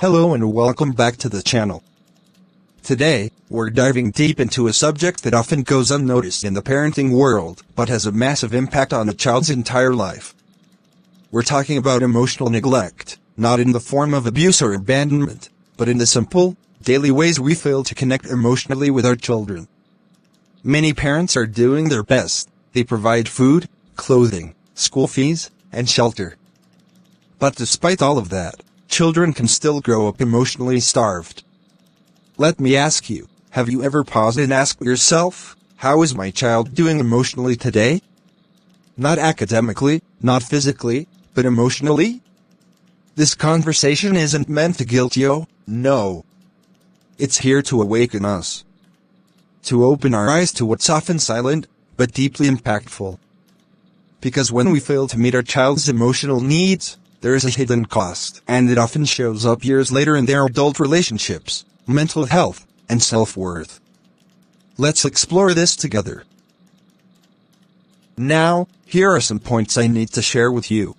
Hello and welcome back to the channel. Today, we're diving deep into a subject that often goes unnoticed in the parenting world, but has a massive impact on a child's entire life. We're talking about emotional neglect, not in the form of abuse or abandonment, but in the simple, daily ways we fail to connect emotionally with our children. Many parents are doing their best. They provide food, clothing, school fees, and shelter. But despite all of that, children can still grow up emotionally starved. Let me ask you, have you ever paused and asked yourself, how is my child doing emotionally today? Not academically, not physically, but emotionally? This conversation isn't meant to guilt you, no. It's here to awaken us. To open our eyes to what's often silent, but deeply impactful. Because when we fail to meet our child's emotional needs, there is a hidden cost, and it often shows up years later in their adult relationships, mental health, and self-worth. Let's explore this together. Now, here are some points I need to share with you.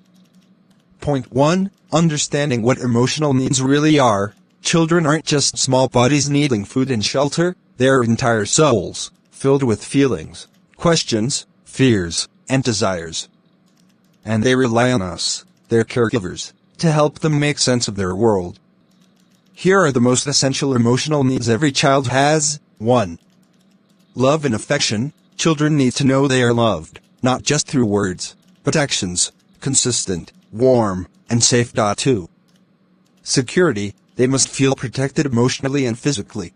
Point 1. Understanding what emotional needs really are. Children aren't just small bodies needing food and shelter, they're entire souls, filled with feelings, questions, fears, and desires. And they rely on us, their caregivers, to help them make sense of their world. Here are the most essential emotional needs every child has. 1. Love and affection. Children need to know they are loved, not just through words, but actions, consistent, warm, and safe. 2. Security. They must feel protected emotionally and physically.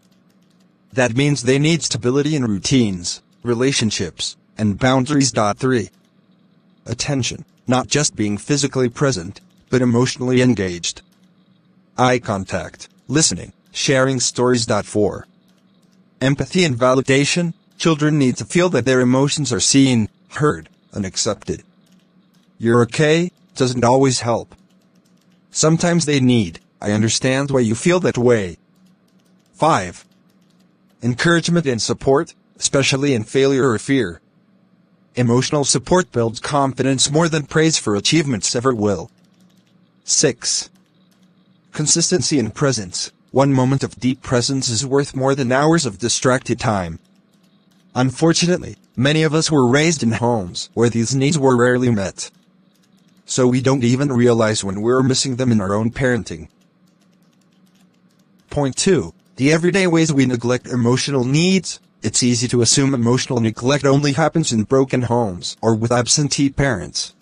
That means they need stability in routines, relationships, and boundaries. 3. Attention. Not just being physically present, but emotionally engaged. Eye contact, listening, sharing stories. 4. Empathy and validation. Children need to feel that their emotions are seen, heard, and accepted. "You're okay" doesn't always help. Sometimes they need, "I understand why you feel that way." 5. Encouragement and support, especially in failure or fear. Emotional support builds confidence more than praise for achievements ever will. 6. Consistency and presence. One moment of deep presence is worth more than hours of distracted time. Unfortunately, many of us were raised in homes where these needs were rarely met. So we don't even realize when we're missing them in our own parenting. Point 2. The everyday ways we neglect emotional needs. It's easy to assume emotional neglect only happens in broken homes or with absentee parents.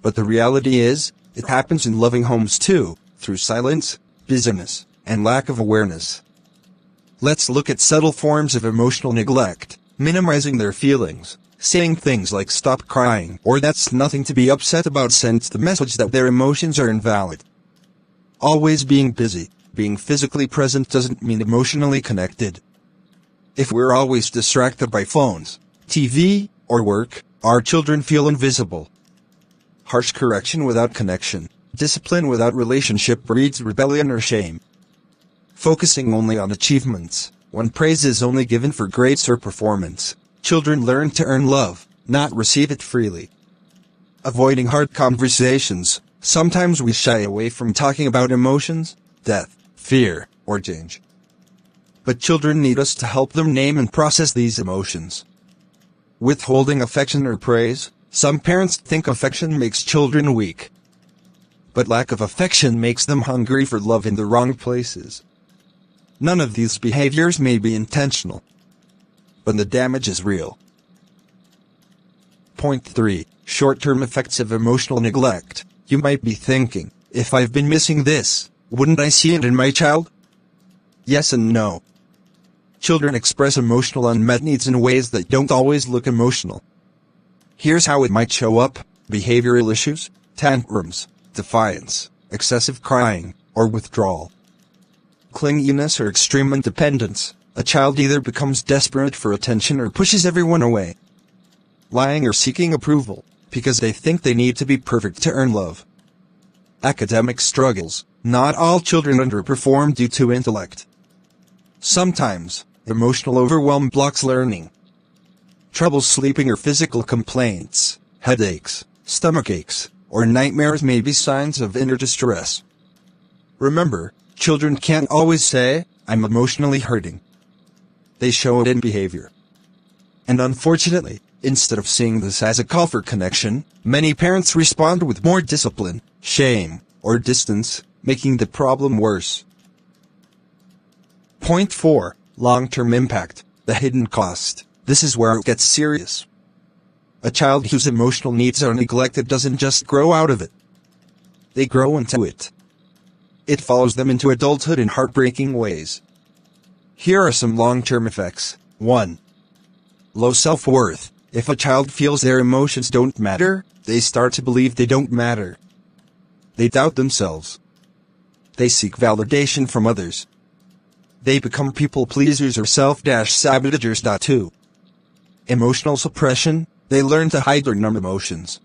But the reality is, it happens in loving homes too, through silence, busyness, and lack of awareness. Let's look at subtle forms of emotional neglect, minimizing their feelings, saying things like "stop crying" or "that's nothing to be upset about" sends the message that their emotions are invalid. Always being busy, being physically present doesn't mean emotionally connected. If we're always distracted by phones, TV, or work, our children feel invisible. Harsh correction without connection, discipline without relationship breeds rebellion or shame. Focusing only on achievements, when praise is only given for grades or performance, children learn to earn love, not receive it freely. Avoiding hard conversations. Sometimes we shy away from talking about emotions, death, fear, or change. But children need us to help them name and process these emotions. Withholding affection or praise. Some parents think affection makes children weak. But lack of affection makes them hungry for love in the wrong places. None of these behaviors may be intentional, but the damage is real. Point 3. Short-term effects of emotional neglect. You might be thinking, if I've been missing this, wouldn't I see it in my child? Yes and no. Children express emotional unmet needs in ways that don't always look emotional. Here's how it might show up: behavioral issues, tantrums, defiance, excessive crying, or withdrawal. Clinginess or extreme independence. A child either becomes desperate for attention or pushes everyone away. Lying or seeking approval, because they think they need to be perfect to earn love. Academic struggles. Not all children underperform due to intellect. Sometimes, emotional overwhelm blocks learning. Trouble sleeping or physical complaints, headaches, stomach aches, or nightmares may be signs of inner distress. Remember, children can't always say, "I'm emotionally hurting." They show it in behavior. And unfortunately, instead of seeing this as a call for connection, many parents respond with more discipline, shame, or distance, making the problem worse. Point 4. Long-term impact, the hidden cost. This is where it gets serious. A child whose emotional needs are neglected doesn't just grow out of it. They grow into it. It follows them into adulthood in heartbreaking ways. Here are some long-term effects. 1. Low self-worth. If a child feels their emotions don't matter, they start to believe they don't matter. They doubt themselves. They seek validation from others. They become people pleasers or self-sabotagers. 2. Emotional suppression. They learn to hide or numb emotions.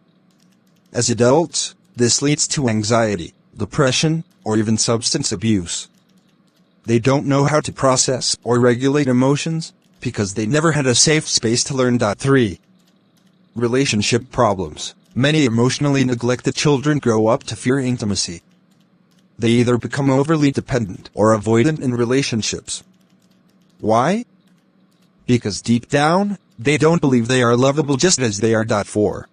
As adults, this leads to anxiety, depression, or even substance abuse. They don't know how to process or regulate emotions, because they never had a safe space to learn. 3. Relationship problems. Many emotionally neglected children grow up to fear intimacy. They either become overly dependent or avoidant in relationships. Why? Because deep down, they don't believe they are lovable just as they are. 4.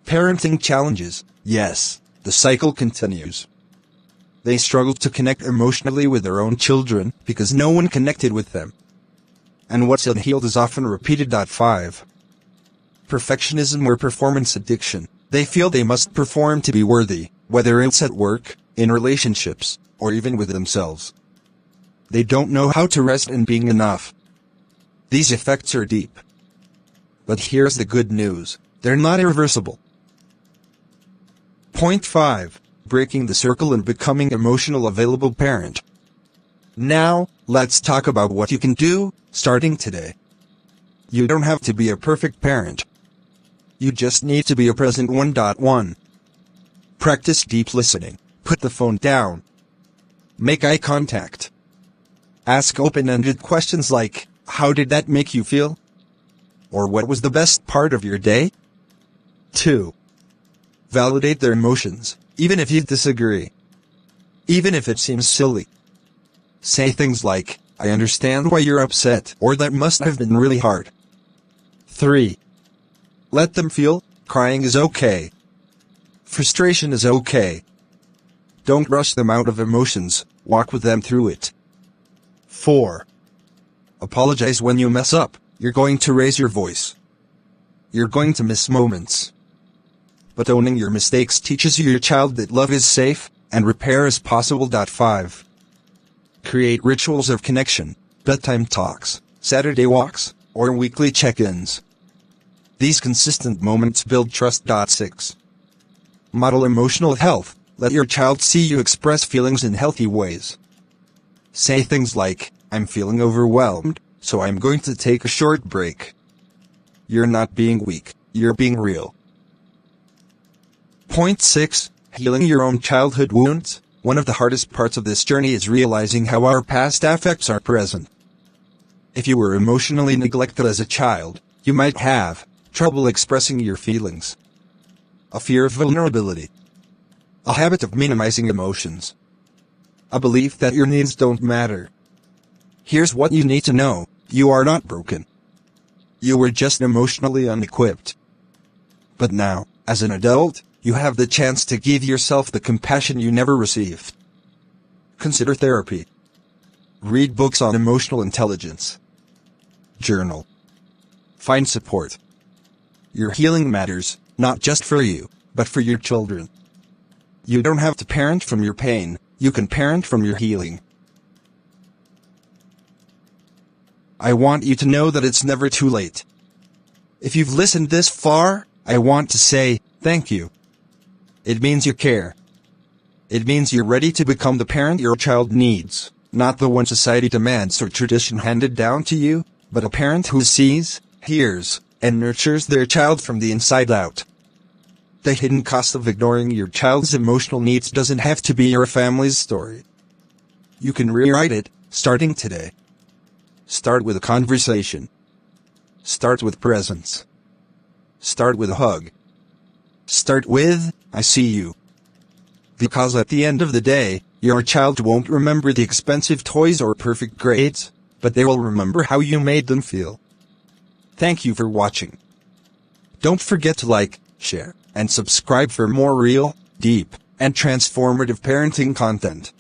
Parenting challenges. Yes, the cycle continues. They struggle to connect emotionally with their own children because no one connected with them. And what's unhealed is often repeated. 5. Perfectionism or performance addiction. They feel they must perform to be worthy, whether it's at work, in relationships, or even with themselves. They don't know how to rest in being enough. These effects are deep. But here's the good news. They're not irreversible. Point 5. Breaking the circle and becoming emotional available parent. Now, let's talk about what you can do, starting today. You don't have to be a perfect parent. You just need to be a present one. 1. Practice deep listening. Put the phone down. Make eye contact. Ask open-ended questions like, "How did that make you feel?" Or "What was the best part of your day?" 2. Validate their emotions, even if you disagree. Even if it seems silly. Say things like, "I understand why you're upset," or "That must have been really hard." 3. Let them feel, crying is okay. Frustration is okay. Don't rush them out of emotions, walk with them through it. 4. Apologize when you mess up. You're going to raise your voice. You're going to miss moments. But owning your mistakes teaches your child that love is safe, and repair is possible. 5. Create rituals of connection, bedtime talks, Saturday walks, or weekly check-ins. These consistent moments build trust. 6. Model emotional health. Let your child see you express feelings in healthy ways. Say things like, "I'm feeling overwhelmed, so I'm going to take a short break." You're not being weak, you're being real. Point 6. Healing your own childhood wounds. One of the hardest parts of this journey is realizing how our past affects are present. If you were emotionally neglected as a child, you might have trouble expressing your feelings. A fear of vulnerability. A habit of minimizing emotions. A belief that your needs don't matter. Here's what you need to know. You are not broken. You were just emotionally unequipped. But now, as an adult, you have the chance to give yourself the compassion you never received. Consider therapy. Read books on emotional intelligence. Journal. Find support. Your healing matters, not just for you, but for your children. You don't have to parent from your pain, you can parent from your healing. I want you to know that it's never too late. If you've listened this far, I want to say, thank you. It means you care. It means you're ready to become the parent your child needs, not the one society demands or tradition handed down to you, but a parent who sees, hears, and nurtures their child from the inside out. The hidden cost of ignoring your child's emotional needs doesn't have to be your family's story. You can rewrite it, starting today. Start with a conversation. Start with presence. Start with a hug. Start with, "I see you." Because at the end of the day, Your child won't remember the expensive toys or perfect grades, but they will remember how you made them feel. Thank you for watching. Don't forget to like, share, and subscribe for more real, deep, and transformative parenting content.